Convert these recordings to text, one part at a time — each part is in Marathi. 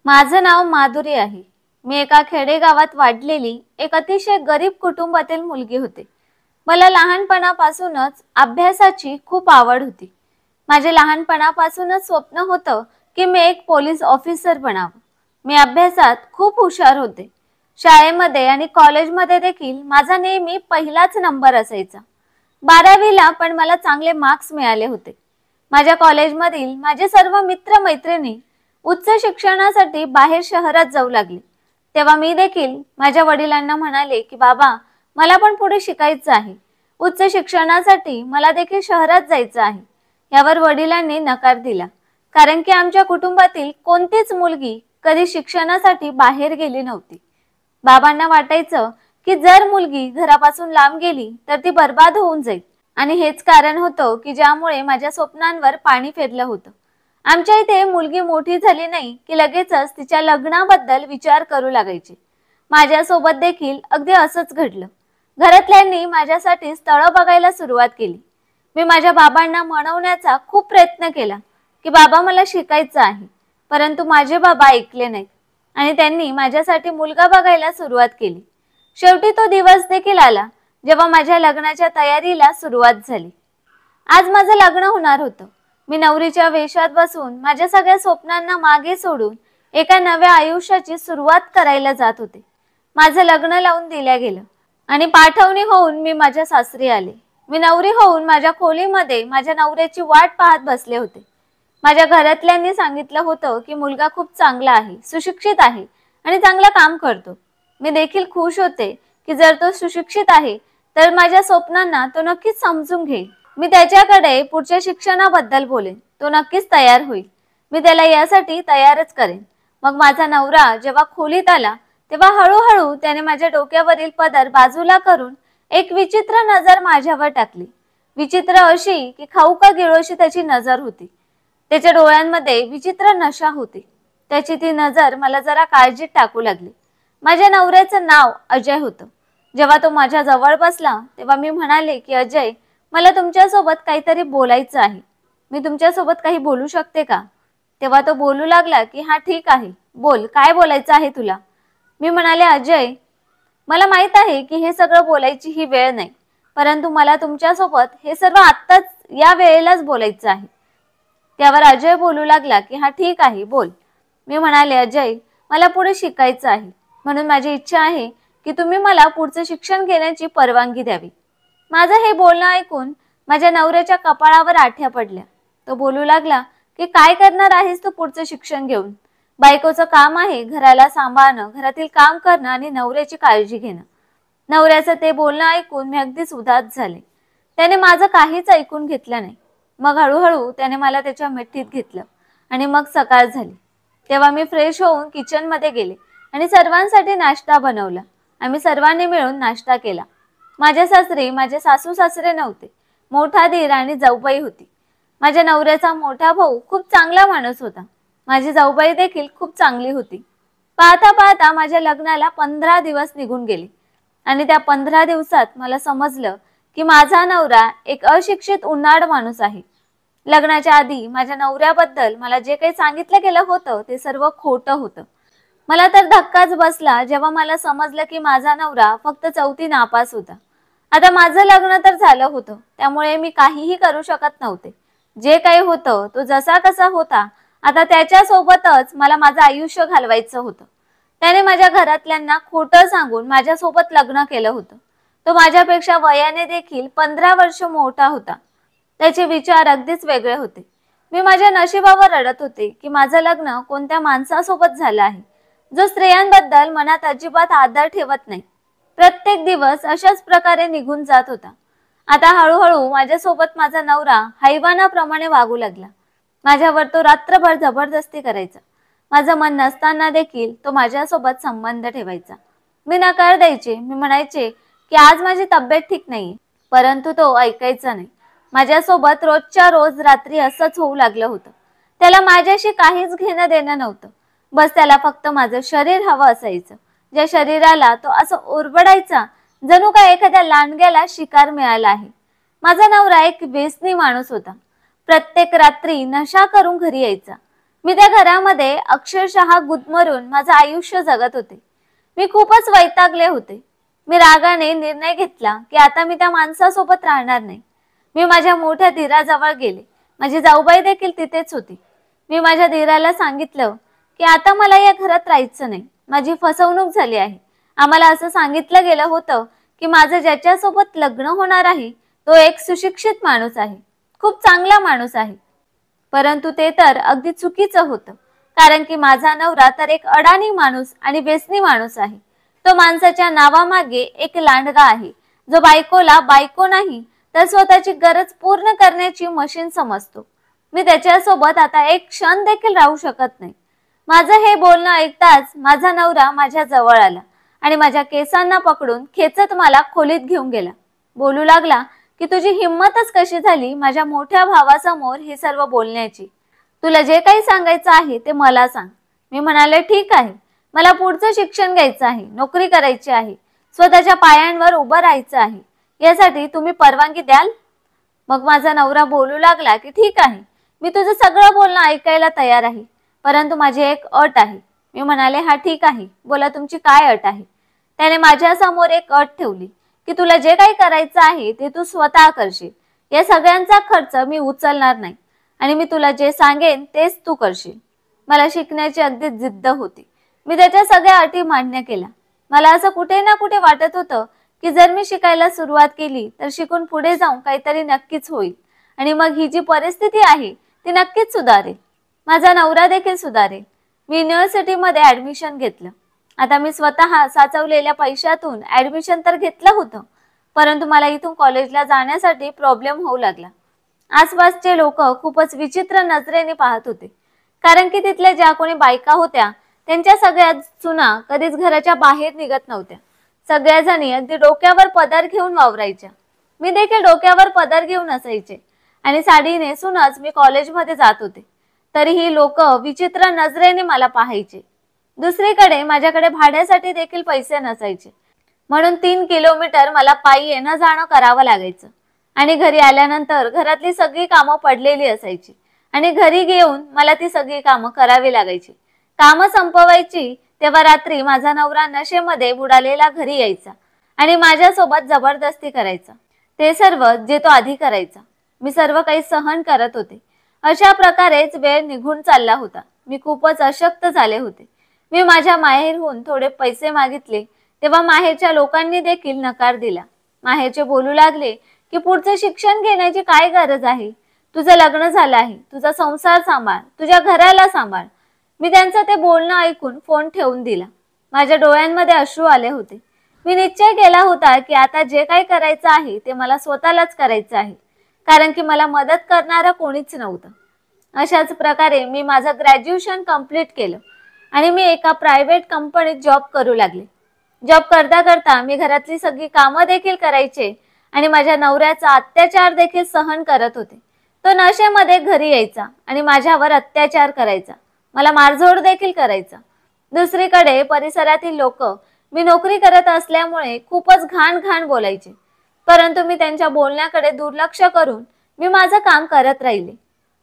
माझं नाव माधुरी आहे। मी एका खेडेगावात वाढलेली एक अतिशय गरीब कुटुंबातील मुलगी होते। मला लहानपणापासूनच अभ्यासाची खूप आवड होती। माझे लहानपणापासूनच स्वप्न होतं की मी एक पोलीस ऑफिसर बनावं। मी अभ्यासात खूप हुशार होते। शाळेमध्ये आणि कॉलेजमध्ये देखील माझा नेहमी पहिलाच नंबर असायचा। 12वीला पण मला चांगले मार्क्स मिळाले होते। माझ्या कॉलेजमधील माझे सर्व मित्र-मैत्रिणी उच्च शिक्षणासाठी बाहेर शहरात जाऊ लागले। तेव्हा मी देखील माझ्या वडिलांना म्हणाले की बाबा, मला पण पुढे शिकायचं आहे। उच्च शिक्षणासाठी मला देखील शहरात जायचं आहे। यावर वडिलांनी नकार दिला, कारण की आमच्या कुटुंबातील कोणतीच मुलगी कधी शिक्षणासाठी बाहेर गेली नव्हती। बाबांना वाटायचं की जर मुलगी घरापासून लांब गेली तर ती बर्बाद होऊन जाईल, आणि हेच कारण होतं की ज्यामुळे माझ्या स्वप्नांवर पाणी फेरलं होतं। आमच्या इथे मुलगी मोठी झाली नाही की लगेचच तिच्या लग्नाबद्दल विचार करू लागायचे। माझ्यासोबत देखील अगदी असंच घडलं। घरातल्यांनी माझ्यासाठी स्थळ बघायला सुरुवात केली। मी माझ्या बाबांना मनवण्याचा खूप प्रयत्न केला की बाबा, मला शिकायचं आहे, परंतु माझे बाबा ऐकले नाहीत आणि त्यांनी माझ्यासाठी मुलगा बघायला सुरुवात केली। शेवटी तो दिवस देखील आला जेव्हा माझ्या लग्नाच्या तयारीला सुरुवात झाली। आज माझं लग्न होणार होतं। मी नवरीच्या वेशात बसून माझ्या सगळ्या स्वप्नांना मागे सोडून एका नव्या आयुष्याची सुरुवात करायला जात होते। माझं लग्न लावून दिलं गेलं आणि पाठवणी होऊन मी माझ्या सासरी आले। मी नवरी होऊन माझ्या खोलीमध्ये माझ्या नवऱ्याची वाट पाहत बसले होते। माझ्या घरातल्यांनी सांगितलं होतं की मुलगा खूप चांगला आहे, सुशिक्षित आहे आणि चांगलं काम करतो। मी देखील खुश होते की जर तो सुशिक्षित आहे तर माझ्या स्वप्नांना तो नक्कीच समजून घेईल। मी त्याच्याकडे पुढच्या शिक्षणाबद्दल बोलेन, तो नक्कीच तयार होईल। मी त्याला यासाठी तयारच करेन। मग माझा नवरा जेव्हा खोलीत आला तेव्हा हळूहळू त्याने माझ्या डोक्यावरील पदर बाजूला करून एक विचित्र नजर माझ्यावर टाकली। विचित्र अशी की खाऊ का गिळू अशी त्याची नजर होती। त्याच्या डोळ्यांमध्ये विचित्र नशा होती। त्याची ती नजर मला जरा काळजीत टाकू लागली। माझ्या नवऱ्याचं नाव अजय होतं। जेव्हा तो माझ्या जवळ बसला तेव्हा मी म्हणाले की अजय, मला तुमच्यासोबत काहीतरी बोलायचं आहे। मी तुमच्यासोबत काही बोलू शकते का? तेव्हा तो बोलू लागला की हा ठीक आहे, बोल, काय बोलायचं आहे तुला? मी म्हणाले, अजय, मला माहित आहे की हे सगळं बोलायची ही वेळ नाही, परंतु मला तुमच्यासोबत हे सर्व आत्ताच या वेळेलाच बोलायचं आहे। त्यावर अजय बोलू लागला की हा ठीक आहे, बोल। मी म्हणाले, अजय, मला पुढे शिकायचं आहे, म्हणून माझी इच्छा आहे की तुम्ही मला पुढचं शिक्षण घेण्याची परवानगी द्यावी। माझं हे बोलणं ऐकून माझ्या नवऱ्याच्या कपाळावर आठ्या पडल्या। तो बोलू लागला की काय करणार आहेस तू पुढचं शिक्षण घेऊन? बायकोचं काम आहे घराला सांभाळणं, घरातील काम करणं आणि नवऱ्याची काळजी घेणं। नवऱ्याचं ते बोलणं ऐकून मी अगदीच उदास झाले। त्याने माझं काहीच ऐकून घेतलं नाही। मग हळूहळू त्याने मला त्याच्या मिठीत घेतलं आणि मग सकाळ झाली। तेव्हा मी फ्रेश होऊन किचनमध्ये गेले आणि सर्वांसाठी नाश्ता बनवला। आम्ही सर्वांनी मिळून नाश्ता केला। माझ्या सासरी माझे सासू सासरे नव्हते, मोठा दीर आणि जाऊबाई होती। माझ्या नवऱ्याचा मोठा भाऊ खूप चांगला माणूस होता। माझी जाऊबाई देखील खूप चांगली होती। पाहता पाहता माझ्या लग्नाला 15 दिवस निघून गेले आणि त्या 15 दिवसात मला समजलं की माझा नवरा एक अशिक्षित उन्नाड माणूस आहे। लग्नाच्या आधी माझ्या नवऱ्याबद्दल मला जे काही सांगितलं गेलं होतं ते सर्व खोटं होतं। मला तर धक्काच बसला जेव्हा मला समजलं की माझा नवरा फक्त 4थी नापास होता। आता माझं लग्न तर झालं होतं, त्यामुळे मी काहीही करू शकत नव्हते। जे काही होतं तो जसा कसा होता, आता त्याच्या सोबतच मला माझं आयुष्य घालवायचं होतं। त्याने माझ्या घरातल्यांना खोटं सांगून माझ्या सोबत लग्न केलं होतं। तो माझ्यापेक्षा वयाने देखील 15 वर्ष मोठा होता। त्याचे विचार अगदीच वेगळे होते। मी माझ्या नशिबावर रडत होते की माझं लग्न कोणत्या माणसासोबत झालं आहे, जो स्त्रियांबद्दल मनात अजिबात आदर ठेवत नाही। प्रत्येक दिवस अशाच प्रकारे निघून जात होता। आता हळूहळू माझ्यासोबत माझा नवरा हैवानाप्रमाणे वागू लागला। माझ्यावर तो रात्रभर जबरदस्ती करायचा। माझं मन नसताना देखील तो माझ्यासोबत संबंध ठेवायचा। मी नकार द्यायचे। मी म्हणायचे की आज माझी तब्येत ठीक नाहीये, परंतु तो ऐकायचा नाही। माझ्यासोबत रोजच्या रोज रात्री असंच होऊ लागलं होतं। त्याला माझ्याशी काहीच घेणं देणं नव्हतं। बस त्याला फक्त माझं शरीर हवं असायचं, ज्या शरीराला तो असं ओरबडायचा जणू काय एखाद्या लांडग्याला शिकार मिळाला आहे। माझा नवरा एक व्यसनी माणूस होता। प्रत्येक रात्री नशा करून घरी यायचा। मी त्या घरामध्ये अक्षरशः गुदमरून माझं आयुष्य जगत होते. मी खूपच वैतागले होते. मी रागाने निर्णय घेतला की आता मी त्या माणसासोबत राहणार नाही. मी माझ्या मोठ्या धीराजवळ गेले. माझी जाऊबाई देखील तिथेच होती. मी माझ्या धीराला सांगितलं की आता मला या घरात राहायचं नाही. माझी फसवणूक झाली आहे. आम्हाला असं सांगितलं गेलं होतं की माझं ज्याच्यासोबत लग्न होणार आहे तो एक सुशिक्षित माणूस आहे, खूप चांगला माणूस आहे. परंतु ते तर अगदी चुकीचं होतं. कारण की माझा नवरा तर एक अडाणी माणूस आणि व्यसनी माणूस आहे. तो माणसाच्या नावामागे एक लांडगा आहे, जो बायकोला बायको नाही तर स्वतःची गरज पूर्ण करण्याची मशीन समजतो. मी त्याच्यासोबत आता एक क्षण देखील राहू शकत नाही. माझं हे बोलणं ऐकताच माझा नवरा माझ्या जवळ आला आणि माझ्या केसांना पकडून खेचत मला खोलीत घेऊन गेला. बोलू लागला की तुझी हिंमतच कशी झाली माझ्या मोठ्या भावासमोर हे सर्व बोलण्याची. तुला जे काही सांगायचं आहे ते मला सांग. मी म्हणाले ठीक आहे. मला पुढचं शिक्षण घ्यायचं आहे, नोकरी करायची आहे, स्वतःच्या पायांवर उभं राहायचं आहे. यासाठी तुम्ही परवानगी द्याल? मग माझा नवरा बोलू लागला की ठीक आहे, मी तुझं सगळं बोलणं ऐकायला तयार आहे, परंतु माझी एक अट आहे. मी म्हणाले हा ठीक आहे, बोला तुमची काय अट आहे? त्याने माझ्या समोर एक अट ठेवली की तुला जे काही करायचं आहे ते तू स्वतः करशील. या सगळ्यांचा खर्च मी उचलणार नाही आणि मी तुला जे सांगेन तेच तू करशील. मला शिकण्याची अगदी जिद्द होती. मी त्याच्या सगळ्या अटी मान्य केल्या. मला असं कुठे ना कुठे वाटत होतं की जर मी शिकायला सुरुवात केली तर शिकून पुढे जाऊन काहीतरी नक्कीच होईल आणि मग ही जी परिस्थिती आहे ती नक्कीच सुधारेल. माझा नवरा देखील सुधारेल. मी युनिव्हर्सिटीमध्ये ऍडमिशन घेतलं. आता मी स्वतः साचवलेल्या पैशातून ऍडमिशन तर घेतलं होतं, परंतु मला इथून कॉलेजला जाण्यासाठी प्रॉब्लेम होऊ लागला. आसपासचे लोक खूपच विचित्र नजरेने पाहत होते, कारण की तिथल्या ज्या कोणी बायका होत्या त्यांच्या सगळ्या सुना कधीच घराच्या बाहेर निघत नव्हत्या. सगळ्या जणी अगदी डोक्यावर पदर घेऊन वावरायच्या. मी देखील डोक्यावर पदर घेऊन असायचे आणि साडी नेसूनच मी कॉलेजमध्ये जात होते. तरीही लोक विचित्र नजरेने मला पाहायचे. दुसरीकडे माझ्याकडे भाड्यासाठी देखील पैसे नसायचे, म्हणून 3 किलोमीटर मला पायी येणं जाणं करावं लागायचं आणि घरी आल्यानंतर घरातली सगळी कामं पडलेली असायची आणि घरी घेऊन मला ती सगळी कामं करावी लागायची. कामं संपवायची तेव्हा रात्री माझा नवरा नशेमध्ये बुडालेला घरी यायचा आणि माझ्यासोबत जबरदस्ती करायचा. ते सर्व जे तो आधी करायचा. मी सर्व काही सहन करत होते. अशा प्रकारेच वेळ निघून चालला होता. मी खूपच अशक्त झाले होते. मी माझ्या माहेरहून थोडे पैसे मागितले तेव्हा माहेरच्या लोकांनी देखील नकार दिला. माहेरचे बोलू लागले की पुढचे शिक्षण घेण्याची काय गरज आहे? तुझं लग्न झालं आहे, तुझा संसार सांभाळ, तुझ्या घराला सांभाळ. मी त्यांचं ते बोलणं ऐकून फोन ठेवून दिला. माझ्या डोळ्यांमध्ये अश्रू आले होते. मी निश्चय केला होता की आता जे काही करायचं आहे ते मला स्वतःलाच करायचं आहे, कारण की मला मदत करणारा कोणीच नव्हतं. अशाच प्रकारे मी माझं ग्रॅज्युएशन कंप्लीट केलं आणि मी एका प्रायव्हेट कंपनीत जॉब करू लागले. जॉब करता करता मी घरातली सगळी कामं देखील करायचे आणि माझ्या नवऱ्याचा अत्याचार देखील सहन करत होते. तो नशेमध्ये घरी यायचा आणि माझ्यावर अत्याचार करायचा, मला मारझोड देखील करायचा. दुसरीकडे परिसरातील लोक मी नोकरी करत असल्यामुळे खूपच घाण घाण बोलायचे, परंतु मी त्यांच्या बोलण्याकडे दुर्लक्ष करून मी माझं काम करत राहिले.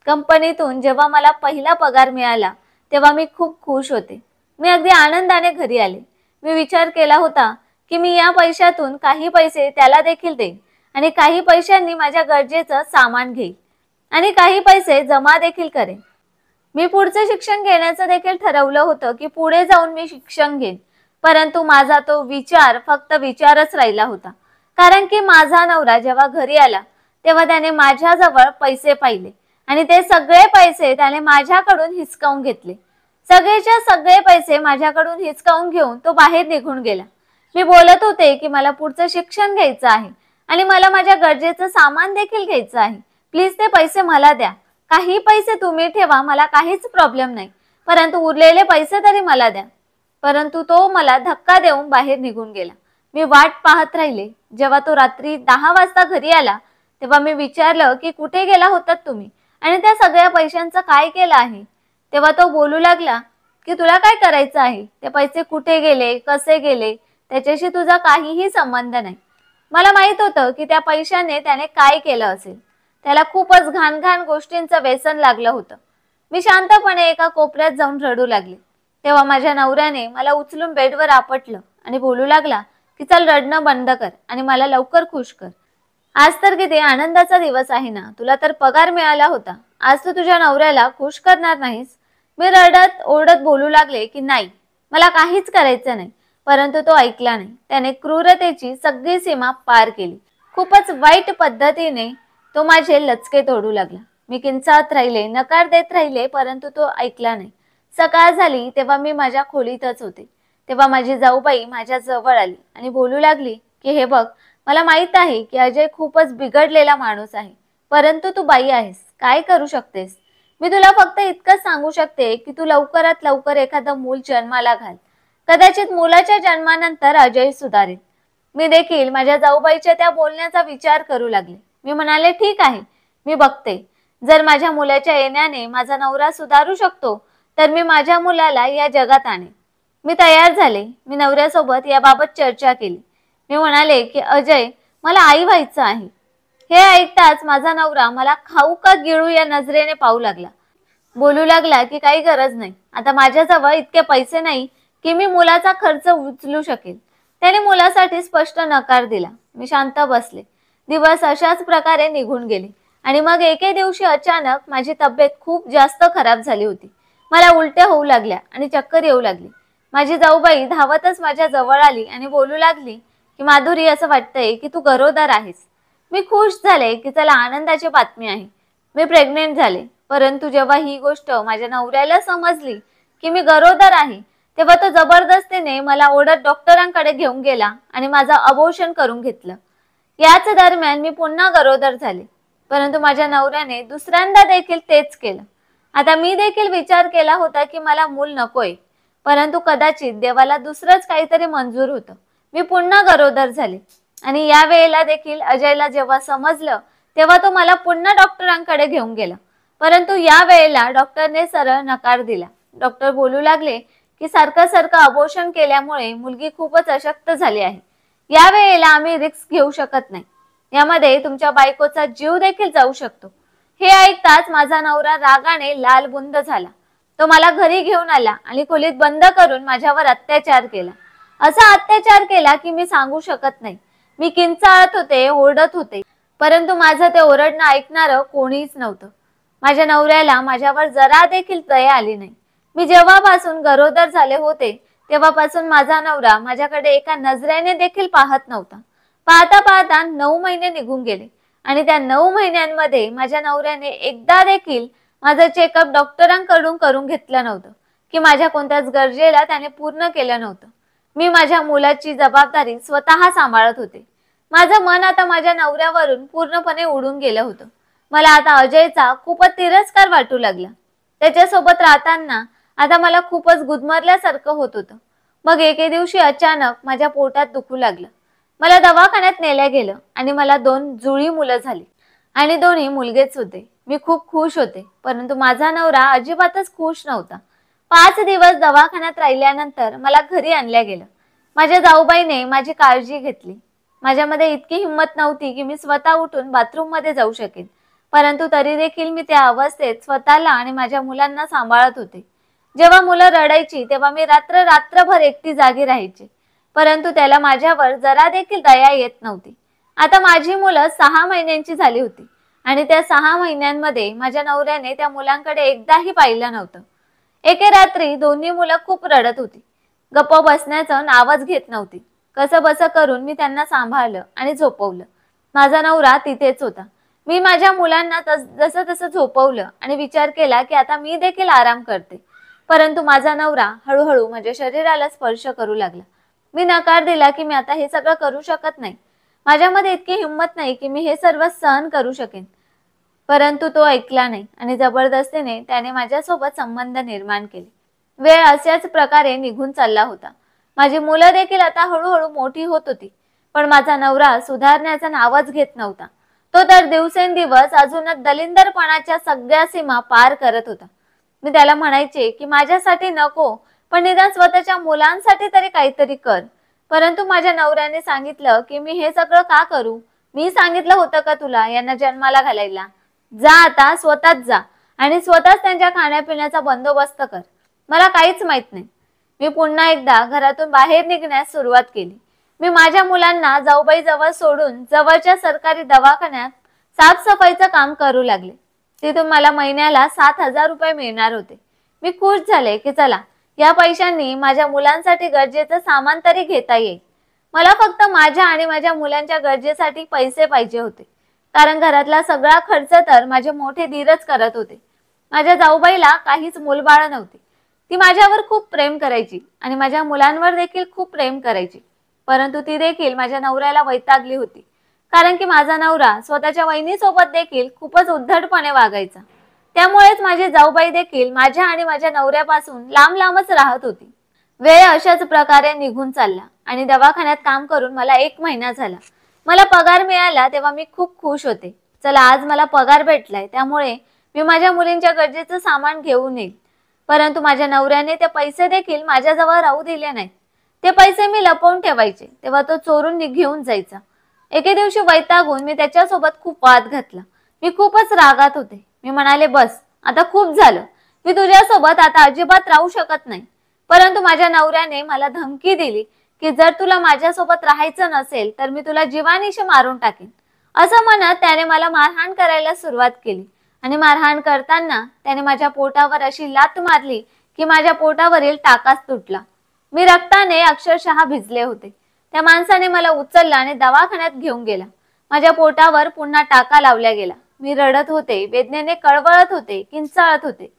कंपनीतून जेव्हा मला पहिला पगार मिळाला तेव्हा मी खूप खुश होते. मी अगदी आनंदाने घरी आले. मी विचार केला होता की मी या पैशातून काही पैसे त्याला देखील देईन आणि काही पैशांनी माझ्या गरजेचं सामान घेईन आणि काही पैसे जमा देखील करेन. मी पुढचे शिक्षण घेण्याचं देखील ठरवलं होतं की पुढे जाऊन मी शिक्षण घेईन, परंतु माझा तो विचार फक्त विचारच राहिला होता. कारण की माझा नवरा जेव्हा घरी आला तेव्हा त्याने माझ्याजवळ पैसे पाहिले आणि ते सगळे पैसे त्याने माझ्याकडून हिसकावून घेतले. सगळेच्या सगळे पैसे माझ्याकडून हिसकावून घेऊन तो बाहेर निघून गेला. मी बोलत होते की मला पुढचं शिक्षण घ्यायचं आहे आणि मला माझ्या गरजेचं सामान देखील घ्यायचं आहे. प्लीज ते पैसे मला द्या. काही पैसे तुम्ही ठेवा, मला काहीच प्रॉब्लेम नाही, परंतु उरलेले पैसे तरी मला द्या. परंतु तो मला धक्का देऊन बाहेर निघून गेला. मी वाट पाहत राहिले. जेव्हा तो रात्री 10 वाजता घरी आला तेव्हा मी विचारलं की कुठे गेला होतात तुम्ही आणि त्या सगळ्या पैशांचं काय केलं आहे? तेव्हा तो बोलू लागला की तुला काय करायचं आहे? ते पैसे कुठे गेले, कसे गेले त्याच्याशी तुझा काहीही संबंध नाही. मला माहित होतं की त्या पैशाने त्याने काय केलं असेल. त्याला खूपच घाण घाण गोष्टींचं व्यसन लागलं होतं. मी शांतपणे एका कोपऱ्यात जाऊन रडू लागले। तेव्हा माझ्या नवऱ्याने मला उचलून बेडवर आपटलं आणि बोलू लागला की चल रडणं बंद कर आणि मला लवकर खुश कर। आज तर किती आनंदाचा दिवस आहे ना, तुला तर पगार मिळाला होता, आज तू तुझ्या नवऱ्याला खुश करणार नाहीस? मी रडत ओरडत बोलू लागले की नाही, मला काहीच करायचं नाही, परंतु तो ऐकला नाही। त्याने क्रूरतेची सगळी सीमा पार केली। खूपच वाईट पद्धतीने तो माझे लचके तोडू लागला। मी किंचाळत राहिले, नकार देत राहिले, परंतु तो ऐकला नाही। सकाळ झाली तेव्हा मी माझ्या खोलीतच होते, तेव्हा माझी जाऊबाई माझ्या जवळ आली आणि बोलू लागली की हे बघ, मला माहित आहे की अजय खूपच बिघडलेला माणूस आहे, परंतु तू बाई आहेस, काय करू शकतेस? मी तुला फक्त इतकंच सांगू शकते की तू लवकरात लवकर एखादं मूल जन्माला घाल, कदाचित मुलाच्या जन्मानंतर अजय सुधारेल। मी देखील माझ्या जाऊबाईच्या त्या बोलण्याचा विचार करू लागले। मी म्हणाले ठीक आहे, मी बघते, जर माझ्या मुलाच्या येण्याने माझा नवरा सुधारू शकतो तर मी माझ्या मुलाला या जगात आणेन। मी तयार झाले। मी नवऱ्यासोबत याबाबत चर्चा केली। मी म्हणाले की अजय, मला आई व्हायचं आहे। हे ऐकताच माझा नवरा मला खाऊ का गिळू या नजरेने पाहू लागला। बोलू लागला की काही गरज नाही, आता माझ्याजवळ इतके पैसे नाही की मी मुलाचा खर्च उचलू शकेल। त्याने मुलासाठी स्पष्ट नकार दिला। मी शांत बसले। दिवस अशाच प्रकारे निघून गेले आणि मग एके दिवशी अचानक माझी तब्येत खूप जास्त खराब झाली होती। मला उलट्या होऊ लागल्या आणि चक्कर येऊ लागली। माझी जाऊबाई धावतच माझ्या जवळ आली आणि बोलू लागली की माधुरी, असं वाटतंय की तू गरोदर आहेस। मी खुश झाले की चला आनंदाची बातमी आहे, मी प्रेग्नेंट झाले। परंतु जेव्हा ही गोष्ट माझ्या नवऱ्याला समजली की मी गरोदर आहे, तेव्हा तो जबरदस्तीने मला ओढत डॉक्टरांकडे घेऊन गेला आणि माझं अबॉर्शन करून घेतलं। याच दरम्यान मी पुन्हा गरोदर झाले, परंतु माझ्या नवऱ्याने दुसऱ्यांदा देखील तेच केलं। आता मी देखील विचार केला होता की मला मूल नकोय, परंतु कदाचित देवाला दुसरंच काहीतरी मंजूर होतं। मी पुन्हा गरोदर झाले आणि या वेळेला देखील अजयला जेव्हा समजलं तेव्हा तो मला पुन्हा डॉक्टरांकडे घेऊन गेला, परंतु या वेळेला डॉक्टरने सरळ नकार दिला। डॉक्टर बोलू लागले की सारखं अबॉर्शन केल्यामुळे मुलगी खूपच अशक्त झाली आहे, या वेळेला आम्ही रिस्क घेऊ शकत नाही, यामध्ये तुमच्या बायकोचा जीव देखील जाऊ शकतो। हे ऐकताच माझा नवरा रागाने लालबुंद झाला। तो मला घरी घेऊन आला आणि खोलीत बंद करून माझ्यावर अत्याचार केला। असा अत्याचार केला की मी सांगू शकत नाही। मी किंचाळत होते, ओरडत होते, परंतु माझं ते ओरडणं ऐकणारं कोणीच नव्हतं। माझ्या नवऱ्याला माझ्यावर जरा देखील दया आली नाही। मी जेव्हापासून गरोदर झाले होते तेव्हापासून माझा नवरा माझ्याकडे एका नजरेने देखील पाहत नव्हता। पाहता पाहता 9 महिने निघून गेले आणि त्या 9 महिन्यांमध्ये माझ्या नवऱ्याने एकदा देखील माझं चेकअप डॉक्टरांकडून करून घेतलं नव्हतं की माझ्या कोणत्याच गरजेला त्याने पूर्ण केलं नव्हतं। मी माझ्या मुलाची जबाबदारी स्वतः सांभाळत होते। माझं मन आता माझ्या नवऱ्यावरून पूर्णपणे उडून गेलं होतं। मला आता अजयचा खूपच तिरस्कार वाटू लागला। त्याच्यासोबत राहताना आता मला खूपच गुदमरल्यासारखं होत होतं। मग एके दिवशी अचानक माझ्या पोटात दुखू लागलं। मला दवाखान्यात नेलं गेलं आणि मला 2 जुळी मुलं झाली आणि दोन्ही मुलगेच होते। मी खूप खुश होते, परंतु माझा नवरा अजिबातच खुश नव्हता। 5 दिवस दवाखान्यात राहिल्यानंतर मला घरी आणलं गेलं। माझ्या जाऊबाईने माझी काळजी घेतली। माझ्यामध्ये इतकी हिंमत नव्हती की मी स्वतः उठून बाथरूममध्ये जाऊ शकेन, परंतु तरी देखील मी त्या अवस्थेत स्वतःला आणि माझ्या मुलांना सांभाळत होते। जेव्हा मुलं रडायची तेव्हा मी रात्रभर एकटी जागी राहायचे, परंतु त्याला माझ्यावर जरा देखील दया येत नव्हती। आता माझी मुलं 6 महिन्यांची झाली होती आणि त्या 6 महिन्यांमध्ये माझ्या नवऱ्याने त्या मुलांकडे एकदाही पाहिलं नव्हतं। एके रात्री दोन्ही मुलं खूप रडत होती, गप्प बसण्याचं नावच घेत नव्हती। कसं बसं करून मी त्यांना सांभाळलं आणि झोपवलं। माझा नवरा तिथेच होता। मी माझ्या मुलांना जसं तसं झोपवलं आणि विचार केला की आता मी देखील आराम करते, परंतु माझा नवरा हळूहळू माझ्या शरीराला स्पर्श करू लागला। मी नकार दिला की मी आता हे सगळं करू शकत नाही, माझ्यामध्ये इतकी हिंमत नाही की मी हे सर्व सहन करू शकेन, परंतु तो ऐकला नाही आणि जबरदस्तीने त्याने माझ्यासोबत संबंध निर्माण केले। वेळ अशाच प्रकारे निघून चालला होता। माझी मुलं देखील आता हळूहळू मोठी होत होती, पण माझा नवरा सुधारण्याचा नावच घेत नव्हता। तो तर दिवसेंदिवस अजूनच दलिंदरपणाच्या सगळ्या सीमा पार करत होता। मी त्याला म्हणायचे की माझ्यासाठी नको, पण निदान स्वतःच्या मुलांसाठी तरी काहीतरी कर, परंतु माझ्या नवऱ्याने सांगितलं की मी हे सगळं का करू? मी सांगितलं होतं का तुला यांना जन्माला घालायला? जा आता स्वतःच जा आणि स्वतःच त्यांच्या खाण्यापिण्याचा बंदोबस्त कर. मला काहीच माहित नाही. मी पुन्हा एकदा घरातून बाहेर निघण्यास सुरुवात केली. मी माझ्या मुलांना जाऊबाई जवळ सोडून जवळच्या सरकारी दवाखान्यात साफसफाईचं काम करू लागले. तिथून मला महिन्याला 7,000 रुपये मिळणार होते. मी खुश झाले की चला, या पैशांनी माझ्या मुलांसाठी गरजेचं सामान तरी घेता येईल. मला फक्त माझ्या आणि माझ्या मुलांच्या गरजेसाठी पैसे पाहिजे होते, कारण घरातला सगळा खर्च तर माझे मोठे धीरच करत होते. माझ्या जाऊबाईला काहीच मूलबाळ नव्हती. ती माझ्यावर खूप प्रेम करायची आणि माझ्या मुलांवर देखील खूप प्रेम करायची. परंतु ती देखील माझ्या नवऱ्याला वैतागली होती, कारण की माझा नवरा स्वतःच्या वहिनीसोबत देखील खूपच उद्धटपणे वागायचा. त्यामुळेच माझी जाऊबाई देखील माझ्या आणि माझ्या नवऱ्यापासून लांब लांबच राहत होती. वेळ अशाच प्रकारे निघून चालला आणि दवाखान्यात काम करून मला 1 महिना झाला. मला पगार मिळाला तेव्हा मी खूप खुश होते. चला, आज मला पगार भेटलाय, त्यामुळे मी माझ्या मुलींच्या गरजेचं सामान घेऊन येईल. परंतु माझ्या नवऱ्याने ते पैसे देखील माझ्याजवळ राहू दिले नाहीत. ते पैसे मी लपवून ठेवायचे, तेव्हा तो चोरून घेऊन जायचा. एके दिवशी वैतागून मी त्याच्यासोबत खूप वाद घातला. मी खूपच रागात होते. मी म्हणाले, बस, आता खूप झालं. मी तुझ्यासोबत आता अजिबात राहू शकत नाही. परंतु माझ्या नवऱ्याने मला धमकी दिली की जर तुला माझ्यासोबत राहायचं नसेल तर मी तुला जीवानीशी मारून टाकेन. असं म्हणत त्याने मला मारहाण करायला सुरुवात केली आणि मारहाण करताना त्याने माझ्या पोटावर अशी लाथ मारली की माझ्या पोटावरील टाकाच तुटला. मी रक्ताने अक्षरशः भिजले होते. त्या माणसाने मला उचलला आणि दवाखान्यात घेऊन गेला. माझ्या पोटावर पुन्हा टाका लावला गेला. मी रडत होते, वेदनेने कळवळत होते, किंचाळत होते.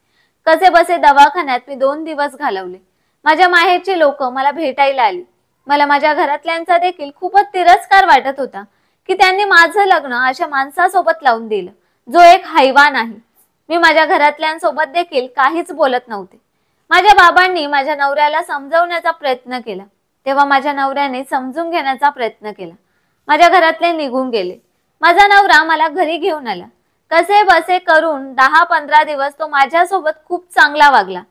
कसे बसे दवाखान्यात मी 2 दिवस घालवले. माझ्या माहेरची लोक मला भेटायला आली. मला माझ्या घरातल्यांचा देखील खूपच तिरस्कार वाटत होता की त्यांनी माझं लग्न अशा माणसासोबत लावून दिलं, जो एक हैवान आहे. मी माझ्या घरातल्यांसोबत देखील काहीच बोलत नव्हते. माझ्या बाबांनी माझ्या नवऱ्याला समजावण्याचा प्रयत्न केला, तेव्हा माझ्या नवऱ्याने समजून घेण्याचा प्रयत्न केला. माझ्या घरातले निघून गेले. माझा नवरा मला घरी घेऊन आला. कसे बसे करून 10-15 दिवस तो माझ्यासोबत खूप चांगला वागला.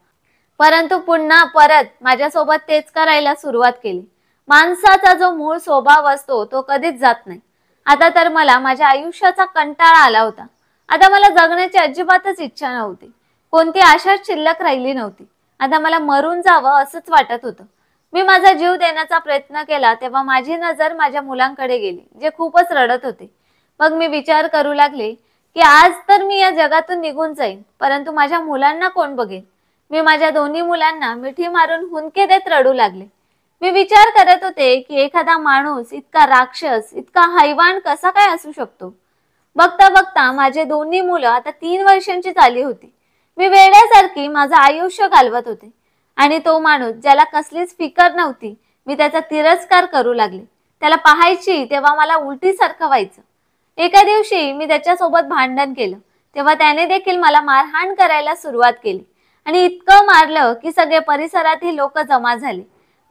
परंतु पुन्हा परत माझ्यासोबत तेच करायला सुरुवात केली. माणसाचा जो मूळ स्वभाव असतो तो कधीच जात नाही. आता तर मला माझ्या आयुष्याचा कंटाळा आला होता. आता मला जगण्याची अजिबातच इच्छा नव्हती. कोणती आशा शिल्लक राहिली नव्हती. आता मला मरून जावं असंच वाटत होतं. मी माझा जीव देण्याचा प्रयत्न केला तेव्हा माझी नजर माझ्या मुलांकडे गेली, जे खूपच रडत होते. मग मी विचार करू लागले की आज तर मी या जगातून निघून जाईन, परंतु माझ्या मुलांना कोण बघेल. मी माझ्या दोन्ही मुलांना मिठी मारून हुंदके देत रडू लागले. मी विचार करत होते की एखादा माणूस इतका राक्षस, इतका हैवान कसा काय असू शकतो. बघता बघता माझे दोन्ही मुलं आता 3 वर्षांची झाली होती. मी वेड्यासारखी माझं आयुष्य घालवत होते आणि तो माणूस ज्याला कसलीच फिकर नव्हती, मी त्याचा तिरस्कार करू लागले. त्याला पाहायची तेव्हा मला उलटीसारखं व्हायचं. एका दिवशी मी त्याच्यासोबत भांडण केलं, तेव्हा त्याने देखील मला मारहाण करायला सुरुवात केली आणि इतकं मारलं की सगळे परिसरातील लोक जमा झाले.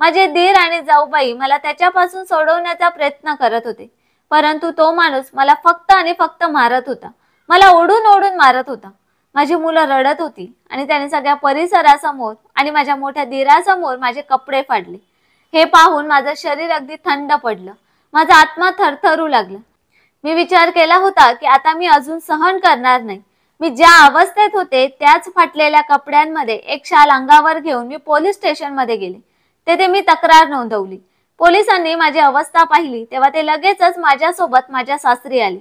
माझे दीर आणि जाऊबाई मला त्याच्यापासून सोडवण्याचा प्रयत्न करत होते, परंतु तो माणूस मला फक्त आणि फक्त मारत होता. मला ओढून ओढून मारत होता. माझी मुलं रडत होती आणि त्याने सगळ्या परिसरासमोर आणि माझ्या मोठ्या दीरासमोर माझे कपडे फाडले. हे पाहून माझं शरीर अगदी थंड पडलं. माझा आत्मा थरथरू लागला. मी विचार केला होता की आता मी अजून सहन करणार नाही. मी ज्या अवस्थेत होते त्याच फाटलेल्या कपड्यांमध्ये एक शाल अंगावर घेऊन मी पोलीस स्टेशनमध्ये गेले. तेथे मी तक्रार नोंदवली. पोलिसांनी माझी अवस्था पाहिली तेव्हा ते लगेचच माझ्यासोबत माझ्या सासरी आले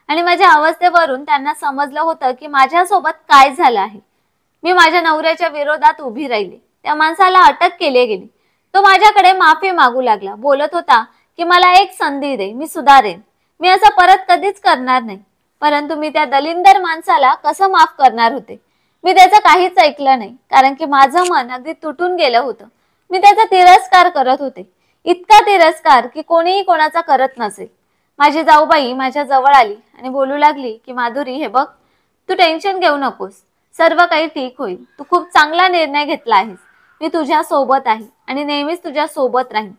आणि माझ्या अवस्थेवरून त्यांना समजलं होतं की माझ्यासोबत काय झालं आहे. मी माझ्या नवऱ्याच्या विरोधात उभी राहिली. त्या माणसाला अटक केली गेली. तो माझ्याकडे माफी मागू लागला. बोलत होता की मला एक संधी दे, मी सुधारेन. मी असं परत कधीच करणार नाही. परंतु मी त्या दलिंदर माणसाला कसं माफ करणार होते. मी त्याचं काहीच ऐकलं नाही, कारण की माझं मन अगदी तुटून गेलं होतं. मी त्याचा तिरस्कार करत होते, इतका तिरस्कार की कोणीही कोणाचा करत नसेल. माझी जाऊबाई माझ्या जवळ आली आणि बोलू लागली की माधुरी, हे बघ, तू टेन्शन घेऊ नकोस. सर्व काही ठीक होईल. तू खूप चांगला निर्णय घेतला आहेस. मी तुझ्या सोबत आहे आणि नेहमीच तुझ्या सोबत राहीन.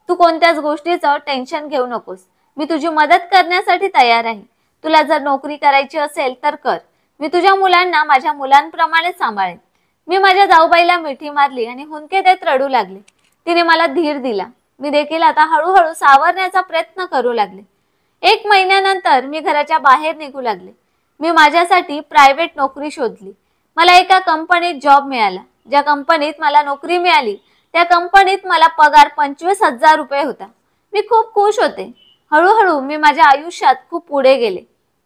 तू कोणत्याच गोष्टीचं टेन्शन घेऊ नकोस. मी तुझी मदत करण्यासाठी तयार आहे. तुला जर नोकरी करायची असेल तर कर. मी तुझ्या मुलांना माझ्या मुलांप्रमाणे सांभाळेन. मी माझ्या जाऊबाईला मिठी मारली आणि हुंदके देत रडू लागले. तिने मला धीर दिला. मी देखील आता हळूहळू सावरण्याचा प्रयत्न करू लागले. 1 महिन्यानंतर मी घराच्या बाहेर निघू लागले. मी माझ्यासाठी प्रायव्हेट नोकरी शोधली। मला एका कंपनीत जॉब मिळाला। ज्या कंपनीत मला नोकरी मिळाली त्या कंपनीत मला पगार 25,000 रुपये होता। मी खूप खुश होते। हळूहळू मी माझ्या आयुष्यात खूप पुढे गेले।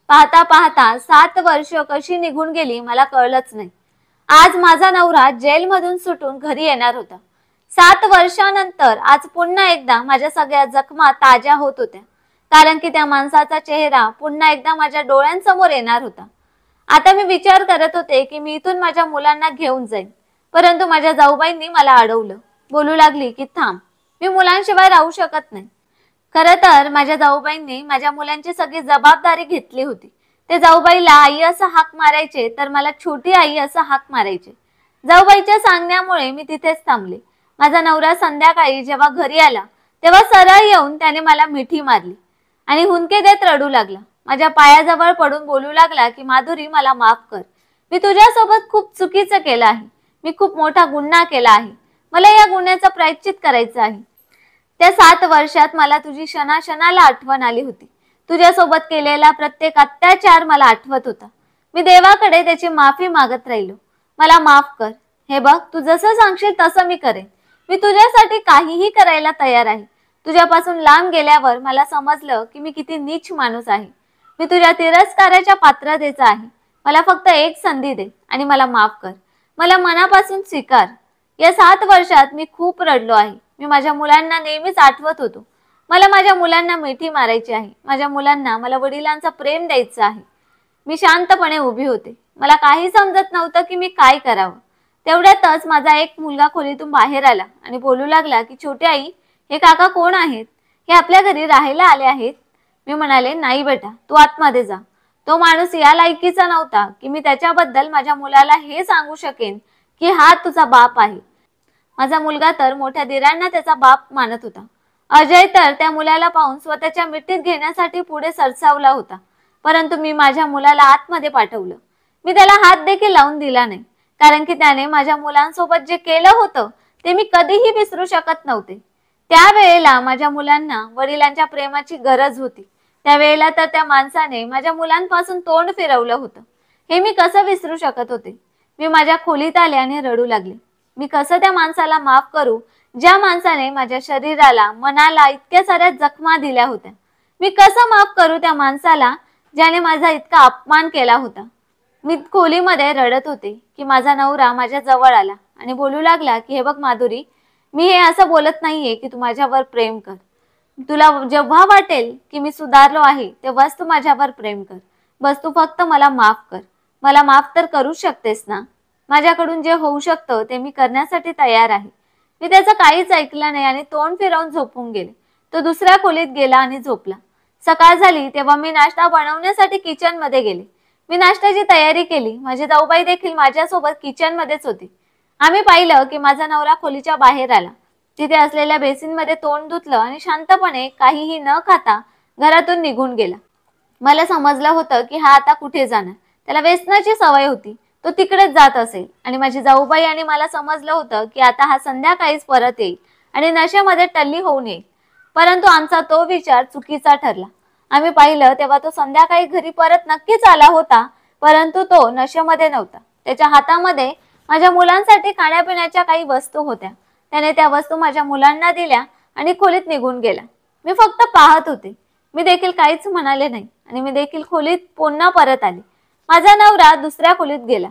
पाहता पाहता 7 वर्ष कशी निघून गेली मला कळलंच नाही। आज माझा नवरा जेलमधून सुटून घरी येणार होता। 7 वर्षांनंतर आज पुन्हा एकदा माझ्या सगळ्या जखमा ताज्या होत होत्या, कारण की त्या माणसाचा चेहरा पुन्हा एकदा माझ्या डोळ्यांसमोर येणार होता। आता मी विचार करत होते की मी इथून माझ्या मुलांना घेऊन जाईन, परंतु माझ्या जाऊबाईंनी मला अडवलं। बोलू लागली की थांब, मी मुलांशिवाय राहू शकत नाही। खरं तर माझ्या जाऊबाईंनी माझ्या मुलांची सगळी जबाबदारी घेतली होती। ते जाऊबाईला आई असं हाक मारायचे तर मला छोटी आई असं हाक मारायचे। जाऊबाईच्या सांगण्यामुळे मी तिथेच थांबले। माझा नवरा संध्याकाळी जेव्हा घरी आला तेव्हा सरळ येऊन त्याने मला मिठी मारली आणि हुंदके देत रडू लागला। माझ्या पायाजवळ पडून बोलू लागला की माधुरी, मला माफ कर। मी तुझ्यासोबत खूप चुकीचं केलं आहे। मी खूप मोठा गुन्हा केला आहे। मला या गुन्ह्याचं प्रायश्चित करायचं आहे। त्या 7 वर्षात मला तुझी क्षणाक्षणाला आठवण आली होती। तुझ्यासोबत केलेला प्रत्येक अत्याचार मला आठवत होता। मी देवाकडे त्याची माफी मागत राहिलो। मला माफ कर। हे बघ, तू जसं सांगशील तसं मी करेन। मी तुझ्यासाठी काहीही करायला तयार आहे। तुझ्यापासून लांब गेल्यावर मला समजलं की मी किती नीच माणूस आहे। मी तुझ्या तिरस्काराच्या पात्रतेचा आहे। मला फक्त एक संधी दे आणि मला माफ कर। मला मनापासून स्वीकार। या 7 वर्षात मी खूप रडलो आहे। मी माझ्या मुलांना नेहमीच आठवत होतो। मला माझ्या मुलांना मिठी मारायची आहे। माझ्या मुलांना मला वडिलांचा प्रेम द्यायचं आहे। मी शांतपणे उभी होते। मला काही समजत नव्हतं की मी काय करावं। तेवढ्यातच माझा एक मुलगा खोलीतून बाहेर आला आणि बोलू लागला की छोटी आई, हे काका कोण आहेत? हे आपल्या घरी राहायला आले आहेत? मी म्हणाले, नाही बेटा, तू आतमध्ये जा। तो माणूस या लायकीचा नव्हता की मी त्याच्याबद्दल माझ्या मुलाला हे सांगू शकेन की हा तुझा बाप आहे। माझा मुलगा तर मोठ्या दिरांना त्याचा बाप मानत होता। अजय तर त्या मुलाला पाहून स्वतःच्या मिठीत घेण्यासाठी पुढे सरसावला होता, परंतु मी माझ्या मुलाला आतमध्ये पाठवलं। मी त्याला हात देखील लावून दिला नाही, कारण की त्याने माझ्या मुलांसोबत जे केलं होतं ते मी कधीही विसरू शकत नव्हते। त्यावेळेला माझ्या मुलांना वडिलांच्या प्रेमाची गरज होती। त्यावेळेला तर त्या माणसाने माझ्या मुलांपासून तोंड फिरवलं होतं। हे मी कसं विसरू शकत होते? मी माझ्या खोलीत आले आणि रडू लागले। मी कसं त्या माणसाला माफ करू, ज्या माणसाने माझ्या शरीराला, मनाला इतक्या साऱ्या जखमा दिल्या होत्या? मी कसं माफ करू त्या माणसाला ज्याने माझा इतका अपमान केला होता? मी खोलीमध्ये रडत होते की माझा नवरा माझ्या जवळ आला आणि बोलू लागला की हे बघ माधुरी, मी हे असं बोलत नाहीये की तू माझ्यावर प्रेम कर। तुला जेव्हा वाटेल की मी सुधारलो आहे तेव्हाच तू माझ्यावर प्रेम कर। बस तू फक्त मला माफ कर। मला माफ तर करू शकतेस ना? माझ्याकडून जे होऊ शकतं ते मी करण्यासाठी तयार आहे। मी त्याचं काहीच ऐकलं नाही आणि तोंड फिरवून झोपून गेले। तो दुसऱ्या खोलीत गेला आणि झोपला। सकाळ झाली तेव्हा मी नाश्ता बनवण्यासाठी किचन मध्ये गेले। मी नाश्त्याची तयारी केली। माझी जाऊबाई देखील माझ्यासोबत किचन मध्येच होती। आम्ही पाहिलं की माझा नवरा खोलीच्या बाहेर आला। तिथे असलेल्या बेसिनमध्ये तोंड धुतलं आणि शांतपणे काहीही न खाता घरातून निघून गेला। मला समजलं होतं की हा आता कुठे जाणार। त्याला व्यसनाची सवय होती, तो तिकडेच जात असेल। आणि माझी जाऊबाई आणि मला समजलं होतं की आता हा संध्याकाळीच परत येईल आणि नशेमध्ये टल्ली होऊन येईल, परंतु आमचा तो विचार चुकीचा ठरला। आम्ही पाहिलं तेव्हा तो संध्याकाळी घरी परत नक्कीच आला होता, परंतु तो नशेमध्ये नव्हता। त्याच्या हातामध्ये माझ्या मुलांसाठी खाण्यापिण्याच्या काही वस्तू होत्या। त्याने त्या वस्तू माझ्या मुलांना दिल्या आणि खोलीत निघून गेला। मी फक्त पाहत होते। मी देखील काहीच म्हणाले नाही आणि मी देखील खोलीत पुन्हा परत आले। माझा नवरा दुसऱ्या खोलीत गेला।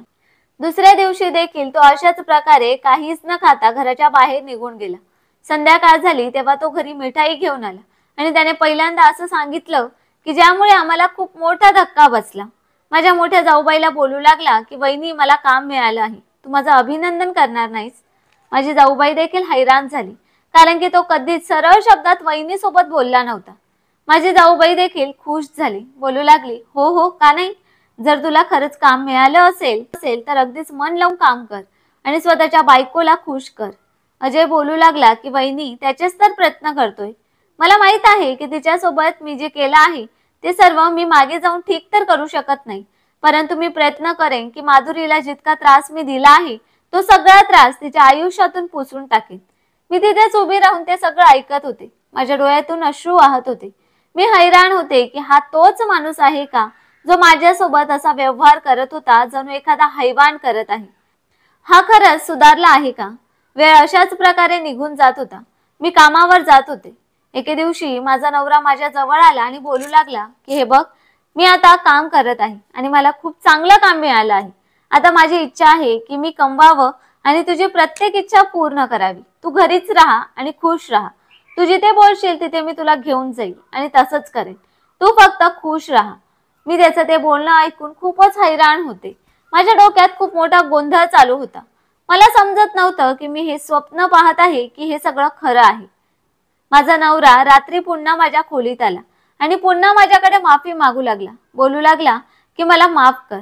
दुसऱ्या दिवशी देखील तो अशाच प्रकारे काहीच न खाता घराच्या बाहेर निघून गेला। संध्याकाळ झाली तेव्हा तो घरी मिठाई घेऊन आला आणि त्याने पहिल्यांदा असं सांगितलं की ज्यामुळे आम्हाला खूप मोठा धक्का बसला। माझ्या मोठ्या जाऊबाईला बोलू लागला की वहिनी, मला काम मिळालं आहे, तू माझं अभिनंदन करणार नाहीस? माझी जाऊबाई देखील हैराण झाली, कारण की तो कधीच सरळ शब्दात वहिनी सोबत बोलला नव्हता। माझी जाऊबाई देखील खुश झाली, बोलू लागली, हो हो, का नाही? जर तुला खरंच काम मिळालं असेल तर अगदीच मन लावून काम कर आणि स्वतःच्या बायकोला खुश कर। अजय बोलू लागला की वहिनी, त्याचेच तर प्रयत्न करतोय। मला माहित आहे की तिच्यासोबत मी जे केलं आहे ते सर्व मी मागे जाऊन ठीक तर करू शकत नाही, परंतु मी प्रयत्न करेन की माधुरीला जितका त्रास मी दिला आहे तो सगळा त्रास तिच्या आयुष्यातून पुसून टाकेन। मी तिथेच उभी राहून ते सगळं ऐकत होते। माझ्या डोळ्यातून अश्रू वाहत होते। मी हैराण होते की हा तोच माणूस आहे का जो माझ्यासोबत असा व्यवहार करत होता जणू एखादा हैवान करत आहे। हा खरंच सुधारला आहे का? वेळ अशाच प्रकारे निघून जात होता। मी कामावर जात होते। एके दिवशी माझा नवरा माझ्या जवळ आला आणि बोलू लागला की हे बघ, मी आता काम करत आहे आणि मला खूप चांगलं काम मिळालं आहे। आता माझी इच्छा आहे की मी कमवावं आणि तुझी प्रत्येक इच्छा पूर्ण करावी। तू घरीच राहा आणि खुश राहा। तू जिथे बोलशील तिथे मी तुला घेऊन जाईल आणि तसंच करेन। तू फक्त खुश राहा। मी त्याचं ते बोलणं ऐकून खूपच हैराण होते। माझ्या डोक्यात खूप मोठा गोंधळ चालू होता। मला समजत नव्हतं की मी हे स्वप्न पाहत आहे की हे सगळं खरं आहे। माझा नवरा रात्री पुन्हा माझ्या खोलीत आला आणि पुन्हा माझ्याकडे माफी मागू लागला। बोलू लागला की मला माफ कर।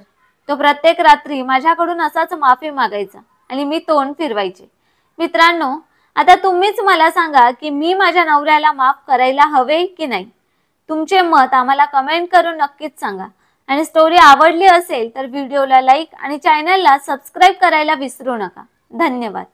तो प्रत्येक रात्री माझ्याकडून असाच माफी मागायचा आणि मी तोंड फिरवायचे। मित्रांनो, आता तुम्हीच मला सांगा की मी माझ्या नवऱ्याला माफ करायला हवे की नाही? तुमचे मत आम्हाला कमेंट करून नक्कीच सांगा आणि स्टोरी आवडली असेल तर व्हिडिओला लाईक आणि चॅनलला सबस्क्राईब करायला विसरू नका। धन्यवाद।